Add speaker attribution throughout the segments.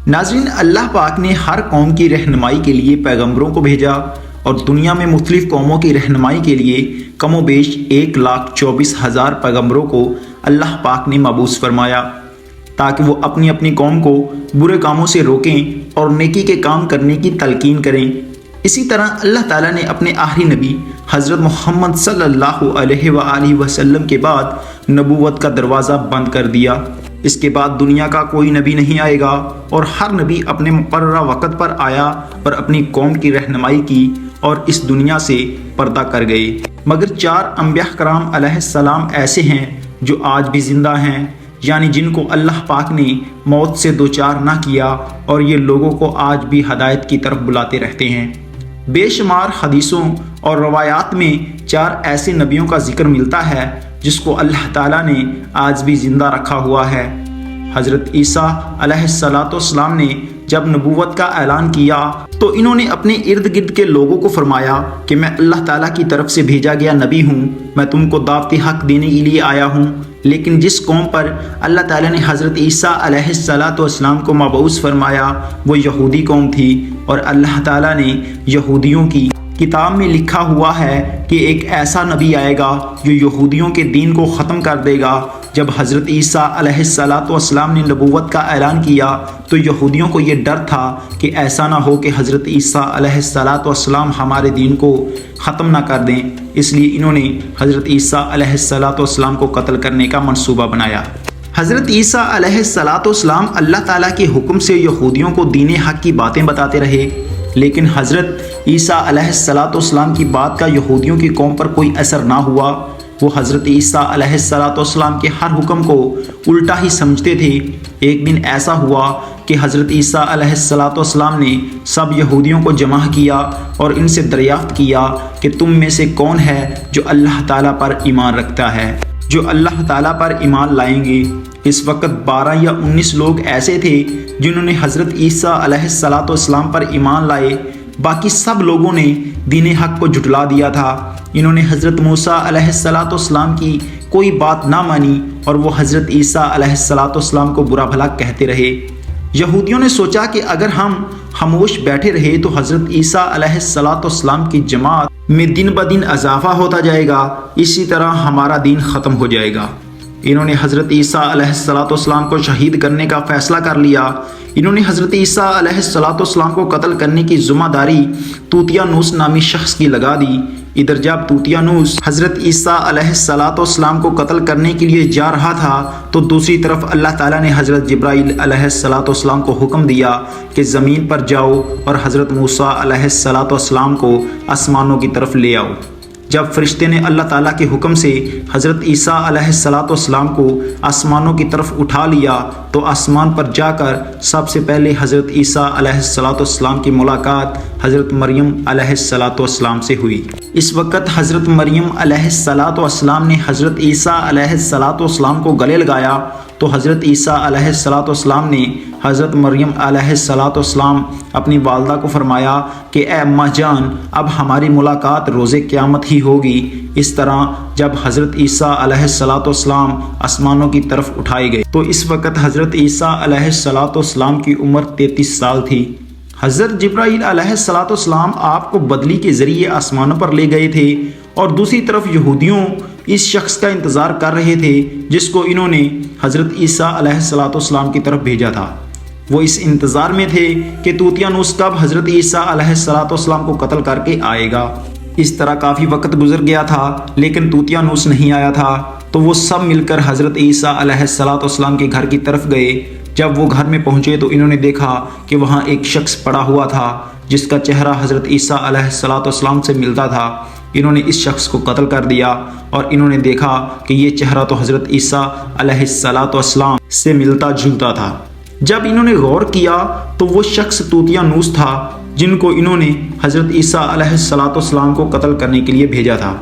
Speaker 1: ناظرین، اللہ پاک نے ہر قوم کی رہنمائی کے لیے پیغمبروں کو بھیجا اور دنیا میں مختلف قوموں کی رہنمائی کے لیے کم و بیش 1,24,000 پیغمبروں کو اللہ پاک نے مبعوث فرمایا تاکہ وہ اپنی اپنی قوم کو برے کاموں سے روکیں اور نیکی کے کام کرنے کی تلقین کریں۔ اسی طرح اللہ تعالیٰ نے اپنے آخری نبی حضرت محمد صلی اللہ علیہ وآلہ وسلم کے بعد نبوت کا دروازہ بند کر دیا۔ اس کے بعد دنیا کا کوئی نبی نہیں آئے گا اور ہر نبی اپنے مقررہ وقت پر آیا اور اپنی قوم کی رہنمائی کی اور اس دنیا سے پردہ کر گئے، مگر 4 انبیاء کرام علیہ السلام ایسے ہیں جو آج بھی زندہ ہیں، یعنی جن کو اللہ پاک نے موت سے دوچار نہ کیا اور یہ لوگوں کو آج بھی ہدایت کی طرف بلاتے رہتے ہیں۔ بے شمار حدیثوں اور روایات میں 4 ایسے نبیوں کا ذکر ملتا ہے جس کو اللہ تعالیٰ نے آج بھی زندہ رکھا ہوا ہے۔ حضرت عیسیٰ علیہ السلام نے جب نبوت کا اعلان کیا تو انہوں نے اپنے ارد گرد کے لوگوں کو فرمایا کہ میں اللہ تعالیٰ کی طرف سے بھیجا گیا نبی ہوں، میں تم کو دعوت حق دینے کے لیے آیا ہوں۔ لیکن جس قوم پر اللہ تعالیٰ نے حضرت عیسیٰ علیہ السلام کو مبعوث فرمایا وہ یہودی قوم تھی، اور اللہ تعالیٰ نے یہودیوں کی کتاب میں لکھا ہوا ہے کہ ایک ایسا نبی آئے گا جو یہودیوں کے دین کو ختم کر دے گا۔ جب حضرت عیسیٰ علیہ السلام نے نبوت کا اعلان کیا تو یہودیوں کو یہ ڈر تھا کہ ایسا نہ ہو کہ حضرت عیسیٰ علیہ السلام ہمارے دین کو ختم نہ کر دیں، اس لیے انہوں نے حضرت عیسیٰ علیہ السلام کو قتل کرنے کا منصوبہ بنایا۔ حضرت عیسیٰ علیہ السلام اللہ تعالیٰ کے حکم سے یہودیوں کو دین حق کی باتیں بتاتے رہے، لیکن حضرت عیسیٰ علیہ السلام کی بات کا یہودیوں کی قوم پر کوئی اثر نہ ہوا۔ وہ حضرت عیسیٰ علیہ السلام کے ہر حکم کو الٹا ہی سمجھتے تھے۔ ایک دن ایسا ہوا کہ حضرت عیسیٰ علیہ السلام نے سب یہودیوں کو جمع کیا اور ان سے دریافت کیا کہ تم میں سے کون ہے جو اللہ تعالیٰ پر ایمان رکھتا ہے، جو اللہ تعالیٰ پر ایمان لائیں گے۔ اس وقت 12 یا 19 لوگ ایسے تھے جنہوں نے حضرت عیسیٰ علیہ السلام پر ایمان لائے، باقی سب لوگوں نے دین حق کو جھٹلا دیا تھا۔ انہوں نے حضرت موسیٰ علیہ السلام کی کوئی بات نہ مانی اور وہ حضرت عیسیٰ علیہ السلام کو برا بھلا کہتے رہے۔ یہودیوں نے سوچا کہ اگر ہم خاموش بیٹھے رہے تو حضرت عیسیٰ علیہ السلام کی جماعت میں دن بدن اضافہ ہوتا جائے گا، اسی طرح ہمارا دین ختم ہو جائے گا۔ انہوں نے حضرت عیسیٰ علیہ السلام کو شہید کرنے کا فیصلہ کر لیا۔ انہوں نے حضرت عیسیٰ علیہ السلام کو قتل کرنے کی ذمہ داری توتیانوس نامی شخص کی لگا دی۔ ادھر جب توتیانوس حضرت عیسیٰ علیہ السلام کو قتل کرنے کے لیے جا رہا تھا تو دوسری طرف اللہ تعالیٰ نے حضرت جبرائیل علیہ السلام کو حکم دیا کہ زمین پر جاؤ اور حضرت موسیٰ علیہ السلام کو آسمانوں کی طرف لے آؤ۔ جب فرشتے نے اللہ تعالیٰ کے حکم سے حضرت عیسیٰ علیہ السلام کو آسمانوں کی طرف اٹھا لیا تو آسمان پر جا کر سب سے پہلے حضرت عیسیٰ علیہ السلام کی ملاقات حضرت مریم علیہ السلام سے ہوئی۔ اس وقت حضرت مریم علیہ السلام نے حضرت عیسیٰ علیہ السلام کو گلے لگایا تو حضرت عیسیٰ علیہ السلام نے حضرت مریم علیہ السلام اپنی والدہ کو فرمایا کہ اے اماں جان، اب ہماری ملاقات روز قیامت ہی ہوگی۔ اس طرح جب حضرت عیسیٰ علیہ السلام آسمانوں کی طرف اٹھائے گئے تو اس وقت حضرت عیسیٰ علیہ السلام کی عمر 33 سال تھی۔ حضرت جبرائیل علیہ السلام آپ کو بدلی کے ذریعے آسمانوں پر لے گئے تھے، اور دوسری طرف یہودیوں اس شخص کا انتظار کر رہے تھے جس کو انہوں نے حضرت عیسیٰ علیہ السلام کی طرف بھیجا تھا۔ وہ اس انتظار میں تھے کہ توتیانوس کب حضرت عیسیٰ علیہ السلام کو قتل کر کے آئے گا۔ اس طرح کافی وقت گزر گیا تھا لیکن توتیانوس نہیں آیا تھا، تو وہ سب مل کر حضرت عیسیٰ علیہ السلام کے گھر کی طرف گئے۔ جب وہ گھر میں پہنچے تو انہوں نے دیکھا کہ وہاں ایک شخص پڑا ہوا تھا جس کا چہرہ حضرت عیسیٰ علیہ السلام سے ملتا تھا۔ انہوں نے اس شخص کو قتل کر دیا اور انہوں نے دیکھا کہ یہ چہرہ تو حضرت عیسیٰ علیہ السلام سے ملتا جلتا تھا۔ جب انہوں نے غور کیا تو وہ شخص توتیانوس تھا جن کو انہوں نے حضرت عیسیٰ علیہ السلام کو قتل کرنے کے لیے بھیجا تھا۔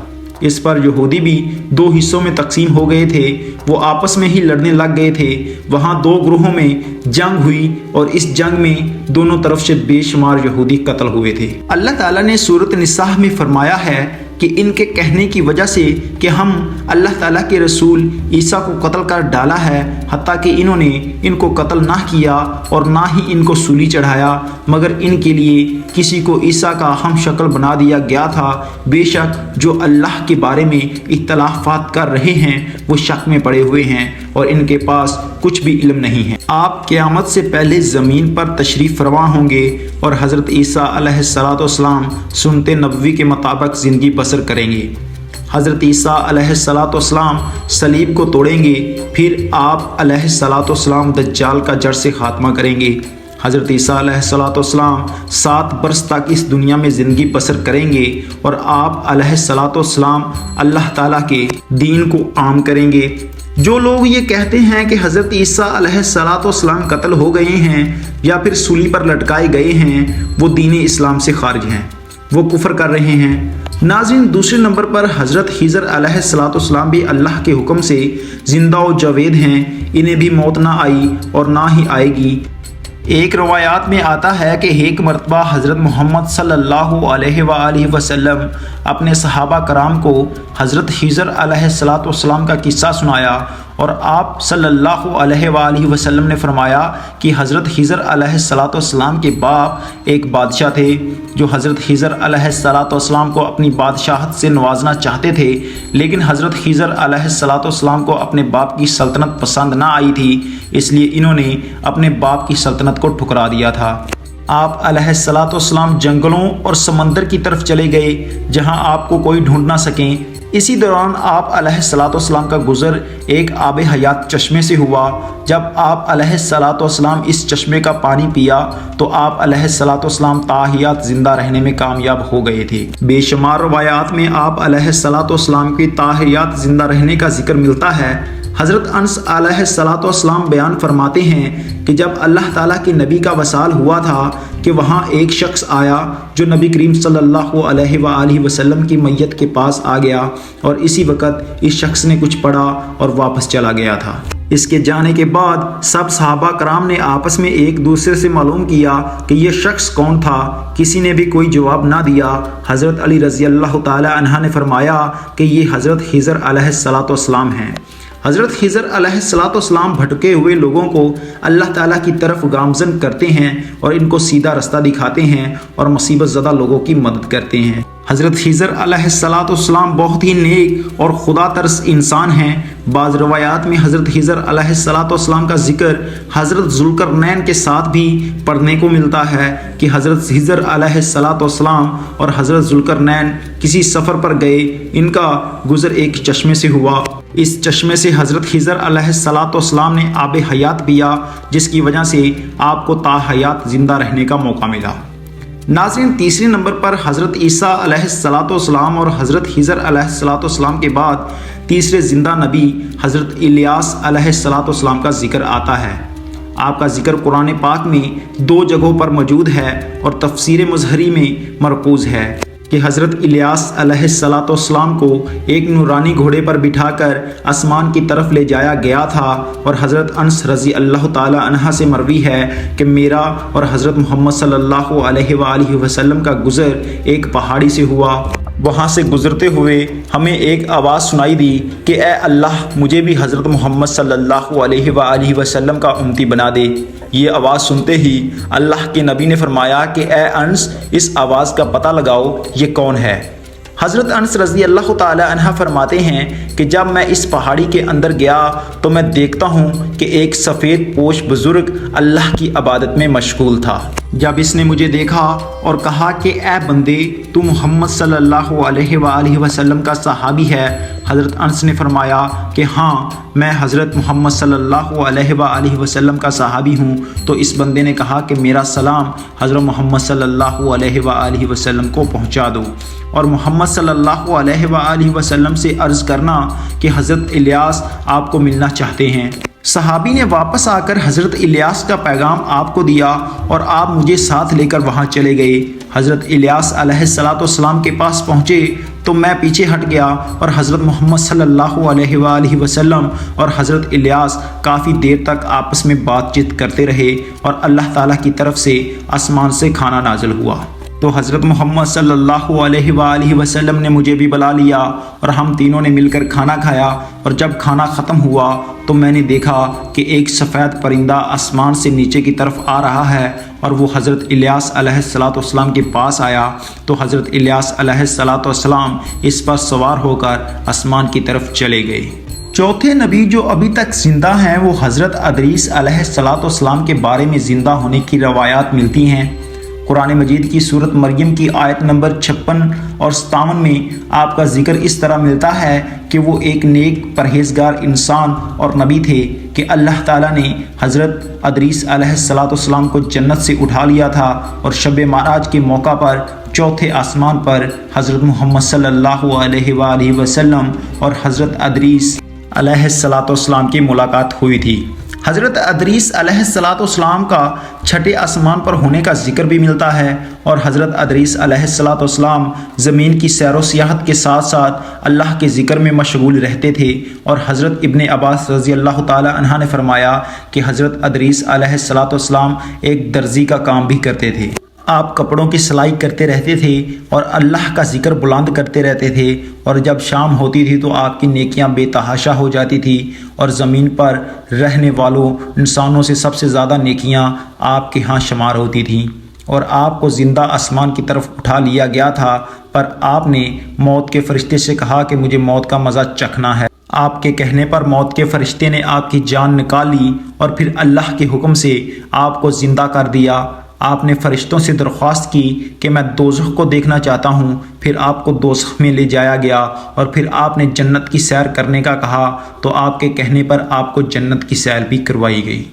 Speaker 1: اس پر یہودی بھی 2 حصوں میں تقسیم ہو گئے تھے، وہ آپس میں ہی لڑنے لگ گئے تھے۔ وہاں 2 گروہوں میں جنگ ہوئی اور اس جنگ میں دونوں طرف سے بے شمار یہودی قتل ہوئے تھے۔ اللہ تعالیٰ نے سورۃ نساء میں فرمایا ہے کہ ان کے کہنے کی وجہ سے کہ ہم اللہ تعالیٰ کے رسول عیسیٰ کو قتل کر ڈالا ہے، حتیٰ کہ انہوں نے ان کو قتل نہ کیا اور نہ ہی ان کو سولی چڑھایا، مگر ان کے لیے کسی کو عیسیٰ کا ہم شکل بنا دیا گیا تھا۔ بے شک جو اللہ کے بارے میں اختلافات کر رہے ہیں وہ شک میں پڑے ہوئے ہیں اور ان کے پاس کچھ بھی علم نہیں ہے۔ آپ قیامت سے پہلے زمین پر تشریف فرما ہوں گے اور حضرت عیسیٰ علیہ السلام سنت نبوی کے مطابق زندگی بسر کریں گے۔ حضرت عیسیٰ علیہ السلام صلیب کو توڑیں گے، پھر آپ علیہ السلام دجال کا جڑ سے خاتمہ کریں گے۔ حضرت عیسیٰ علیہ السلام 7 برس تک اس دنیا میں زندگی بسر کریں گے اور آپ علیہ السلام اللہ تعالیٰ کے دین کو عام کریں گے۔ جو لوگ یہ کہتے ہیں کہ حضرت عیسیٰ علیہ السلام قتل ہو گئے ہیں یا پھر سولی پر لٹکائے گئے ہیں، وہ دین اسلام سے خارج ہیں، وہ کفر کر رہے ہیں۔ ناظرین، دوسرے نمبر پر حضرت خضر علیہ السلام بھی اللہ کے حکم سے زندہ و جاوید ہیں، انہیں بھی موت نہ آئی اور نہ ہی آئے گی۔ ایک روایات میں آتا ہے کہ ایک مرتبہ حضرت محمد صلی اللہ علیہ وآلہ وسلم اپنے صحابہ کرام کو حضرت خضر علیہ السلام کا قصہ سنایا اور آپ صلی اللہ علیہ وآلہ وسلم نے فرمایا کہ حضرت خضر علیہ السلام کے باپ ایک بادشاہ تھے جو حضرت خضر علیہ السلام کو اپنی بادشاہت سے نوازنا چاہتے تھے، لیکن حضرت خضر علیہ السلام کو اپنے باپ کی سلطنت پسند نہ آئی تھی، اس لیے انہوں نے اپنے باپ کی سلطنت کو ٹھکرا دیا تھا۔ آپ علیہ السلام جنگلوں اور سمندر کی طرف چلے گئے جہاں آپ کو کوئی ڈھونڈ نہ سکیں۔ اسی دوران آپ علیہ السلام کا گزر ایک آب حیات چشمے سے ہوا۔ جب آپ علیہ السلام اس چشمے کا پانی پیا تو آپ علیہ السلام تاحیات زندہ رہنے میں کامیاب ہو گئے تھے۔ بے شمار روایات میں آپ علیہ السلام کی تاحیات زندہ رہنے کا ذکر ملتا ہے۔ حضرت انس علیہ السلام بیان فرماتے ہیں کہ جب اللہ تعالیٰ کے نبی کا وصال ہوا تھا کہ وہاں ایک شخص آیا جو نبی کریم صلی اللہ علیہ وآلہ وسلم کی میت کے پاس آ گیا اور اسی وقت اس شخص نے کچھ پڑھا اور واپس چلا گیا تھا۔ اس کے جانے کے بعد سب صحابہ کرام نے آپس میں ایک دوسرے سے معلوم کیا کہ یہ شخص کون تھا۔ کسی نے بھی کوئی جواب نہ دیا۔ حضرت علی رضی اللہ تعالی عنہ نے فرمایا کہ یہ حضرت خضر علیہ السلام ہیں۔ حضرت خضر علیہ السلام بھٹکے ہوئے لوگوں کو اللہ تعالیٰ کی طرف گامزن کرتے ہیں اور ان کو سیدھا رستہ دکھاتے ہیں اور مصیبت زدہ لوگوں کی مدد کرتے ہیں۔ حضرت خضر علیہ السلام بہت ہی نیک اور خدا ترس انسان ہیں۔ بعض روایات میں حضرت خضر علیہ السلام کا ذکر حضرت ذوالقرنین کے ساتھ بھی پڑھنے کو ملتا ہے کہ حضرت خضر علیہ السلام اور حضرت ذوالقرنین کسی سفر پر گئے، ان کا گزر ایک چشمے سے ہوا۔ اس چشمے سے حضرت خضر علیہ السلام نے آب حیات پیا، جس کی وجہ سے آپ کو تا حیات زندہ رہنے کا موقع ملا۔ ناظرین، تیسرے نمبر پر حضرت عیسیٰ علیہ السلام اور حضرت خضر علیہ السلام کے بعد تیسرے زندہ نبی حضرت الیاس علیہ السلام کا ذکر آتا ہے۔ آپ کا ذکر قرآن پاک میں 2 جگہوں پر موجود ہے اور تفسیر مظہری میں مرکوز ہے کہ حضرت الیاس علیہ السلام کو ایک نورانی گھوڑے پر بٹھا کر آسمان کی طرف لے جایا گیا تھا، اور حضرت انس رضی اللہ تعالی عنہ سے مروی ہے کہ میرا اور حضرت محمد صلی اللہ علیہ وآلہ وسلم کا گزر ایک پہاڑی سے ہوا۔ وہاں سے گزرتے ہوئے ہمیں ایک آواز سنائی دی کہ اے اللہ، مجھے بھی حضرت محمد صلی اللہ علیہ وآلہ وسلم کا امتی بنا دے۔ یہ آواز سنتے ہی اللہ کے نبی نے فرمایا کہ اے انس، اس آواز کا پتہ لگاؤ یہ کون ہے۔ حضرت انس رضی اللہ تعالی عنہ فرماتے ہیں کہ جب میں اس پہاڑی کے اندر گیا تو میں دیکھتا ہوں کہ ایک سفید پوش بزرگ اللہ کی عبادت میں مشغول تھا۔ جب اس نے مجھے دیکھا اور کہا کہ اے بندے، تو محمد صلی اللہ علیہ وآلہ وسلم کا صحابی ہے، حضرت انس نے فرمایا کہ ہاں، میں حضرت محمد صلی اللہ علیہ وآلہ وسلم کا صحابی ہوں۔ تو اس بندے نے کہا کہ میرا سلام حضرت محمد صلی اللہ علیہ وآلہ وسلم کو پہنچا دو، اور محمد صلی اللہ علیہ وآلہ وسلم سے عرض کرنا کہ حضرت الیاس آپ کو ملنا چاہتے ہیں۔ صحابی نے واپس آ کر حضرت الیاس کا پیغام آپ کو دیا اور آپ مجھے ساتھ لے کر وہاں چلے گئے۔ حضرت الیاس علیہ السلام کے پاس پہنچے تو میں پیچھے ہٹ گیا اور حضرت محمد صلی اللہ علیہ وآلہ وسلم اور حضرت الیاس کافی دیر تک آپس میں بات چیت کرتے رہے اور اللہ تعالیٰ کی طرف سے آسمان سے کھانا نازل ہوا۔ تو حضرت محمد صلی اللہ علیہ وآلہ وسلم نے مجھے بھی بلا لیا اور ہم تینوں نے مل کر کھانا کھایا، اور جب کھانا ختم ہوا تو میں نے دیکھا کہ ایک سفید پرندہ آسمان سے نیچے کی طرف آ رہا ہے، اور وہ حضرت الیاس علیہ السلام کے پاس آیا تو حضرت الیاس علیہ السلام اس پر سوار ہو کر آسمان کی طرف چلے گئے۔ چوتھے نبی جو ابھی تک زندہ ہیں وہ حضرت ادریس علیہ السلام کے بارے میں زندہ ہونے کی روایات ملتی ہیں۔ قرآن مجید کی سورت مریم کی آیت نمبر 56 اور 57 میں آپ کا ذکر اس طرح ملتا ہے کہ وہ ایک نیک پرہیزگار انسان اور نبی تھے کہ اللہ تعالیٰ نے حضرت ادریس علیہ السلام کو جنت سے اٹھا لیا تھا، اور شب معراج کے موقع پر چوتھے آسمان پر حضرت محمد صلی اللہ علیہ وآلہ وسلم اور حضرت ادریس علیہ السلام کی ملاقات ہوئی تھی۔ حضرت ادریس علیہ السلام کا چھٹے آسمان پر ہونے کا ذکر بھی ملتا ہے، اور حضرت ادریس علیہ السلام زمین کی سیر و سیاحت کے ساتھ ساتھ اللہ کے ذکر میں مشغول رہتے تھے، اور حضرت ابن عباس رضی اللہ تعالی عنہ نے فرمایا کہ حضرت ادریس علیہ السلام ایک درزی کا کام بھی کرتے تھے۔ آپ کپڑوں کی سلائی کرتے رہتے تھے اور اللہ کا ذکر بلند کرتے رہتے تھے، اور جب شام ہوتی تھی تو آپ کی نیکیاں بے تحاشا ہو جاتی تھی، اور زمین پر رہنے والوں انسانوں سے سب سے زیادہ نیکیاں آپ کے ہاں شمار ہوتی تھیں، اور آپ کو زندہ آسمان کی طرف اٹھا لیا گیا تھا، پر آپ نے موت کے فرشتے سے کہا کہ مجھے موت کا مزہ چکھنا ہے۔ آپ کے کہنے پر موت کے فرشتے نے آپ کی جان نکال لی، اور پھر اللہ کے حکم سے آپ کو زندہ کر دیا۔ آپ نے فرشتوں سے درخواست کی کہ میں دوزخ کو دیکھنا چاہتا ہوں، پھر آپ کو دوزخ میں لے جایا گیا، اور پھر آپ نے جنت کی سیر کرنے کا کہا تو آپ کے کہنے پر آپ کو جنت کی سیر بھی کروائی گئی۔